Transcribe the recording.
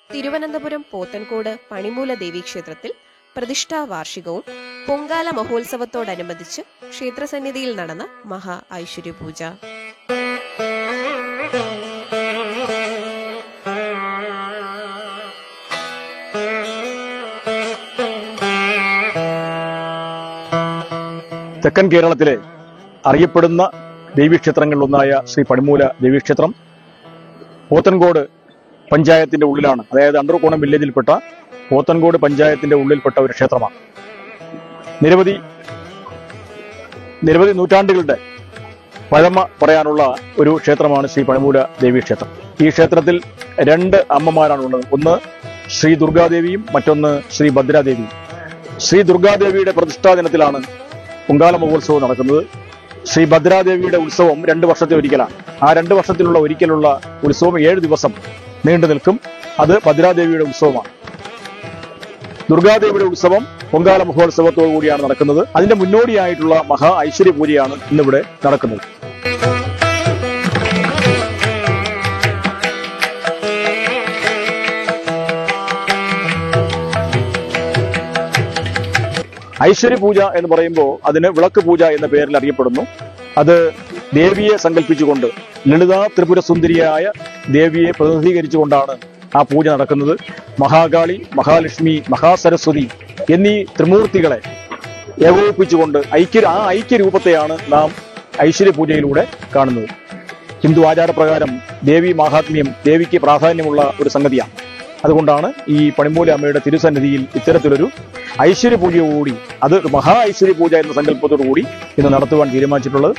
തിരുവനന്തപുരം പോത്തൻകോട് പണിമൂല ദേവീക്ഷേത്രത്തിൽ പ്രതിഷ്ഠാ വാർഷികവും പൊങ്കാല മഹോത്സവത്തോടനുബന്ധിച്ച് ക്ഷേത്രസന്നിധിയിൽ നടന്ന മഹാ ഐശ്വര്യപൂജ. തെക്കൻ കേരളത്തിലെ അറിയപ്പെടുന്ന ദേവീക്ഷേത്രങ്ങളിലൊന്നായ ശ്രീ പണിമൂല ദേവീക്ഷേത്രം പോത്തൻകോട് പഞ്ചായത്തിന്റെ ഉള്ളിലാണ്. അതായത് അണ്ടർകോണം വില്ലേജിൽപ്പെട്ട പോത്തൻകോട് പഞ്ചായത്തിന്റെ ഉള്ളിൽപ്പെട്ട ഒരു ക്ഷേത്രമാണ്. നിരവധി നൂറ്റാണ്ടുകളുടെ പഴമ പറയാനുള്ള ഒരു ക്ഷേത്രമാണ് ശ്രീ പണിമൂല ദേവീക്ഷേത്രം. ഈ ക്ഷേത്രത്തിൽ രണ്ട് അമ്മമാരാണുള്ളത്. ഒന്ന് ശ്രീ ദുർഗാദേവിയും മറ്റൊന്ന് ശ്രീ ഭദ്രാദേവിയും. ശ്രീ ദുർഗാദേവിയുടെ പ്രതിഷ്ഠാ ദിനത്തിലാണ് പൊങ്കാല മഹോത്സവം നടക്കുന്നത്. ശ്രീ ഭദ്രാദേവിയുടെ ഉത്സവം 2 വർഷത്തിൽ ഒരിക്കലാണ്. ആ 2 വർഷത്തിലുള്ള ഒരിക്കലുള്ള ഉത്സവം 7 ദിവസം നീണ്ടു നിൽക്കും. അത് ഭദ്രാദേവിയുടെ ഉത്സവമാണ്. ദുർഗാദേവിയുടെ ഉത്സവം പൊങ്കാല മഹോത്സവത്തോടു കൂടിയാണ് നടക്കുന്നത്. അതിന്റെ മുന്നോടിയായിട്ടുള്ള മഹാ ഐശ്വര്യ പൂജയാണ് ഇന്നിവിടെ നടക്കുന്നത്. ഐശ്വര്യ പൂജ എന്ന് പറയുമ്പോൾ അതിന് വിളക്ക് പൂജ എന്ന പേരിൽ അറിയപ്പെടുന്നു. അത് ദേവിയെ സങ്കല്പിച്ചുകൊണ്ട് ലളിതാ ത്രിപുര സുന്ദരിയായ ദേവിയെ പ്രതിനിധീകരിച്ചുകൊണ്ടാണ് ആ പൂജ നടക്കുന്നത്. മഹാകാളി, മഹാലക്ഷ്മി, മഹാസരസ്വതി എന്നീ ത്രിമൂർത്തികളെ ഏകോപിപ്പിച്ചുകൊണ്ട് ആ ഐക്യരൂപത്തെയാണ് നാം ഐശ്വര്യ പൂജയിലൂടെ കാണുന്നത്. ഹിന്ദു ആചാരപ്രകാരം ദേവി മാഹാത്മ്യം, ദേവിക്ക് പ്രാധാന്യമുള്ള ഒരു സംഗതിയാണ്. അതുകൊണ്ടാണ് ഈ പണിമൂല അമ്മയുടെ തിരുസന്നിധിയിൽ ഇത്തരത്തിലൊരു ഐശ്വര്യ പൂജയോടുകൂടി, അത് മഹാ ഐശ്വര്യ പൂജ എന്ന സങ്കല്പത്തോടു കൂടി ഇന്ന് നടത്തുവാൻ തീരുമാനിച്ചിട്ടുള്ളത്.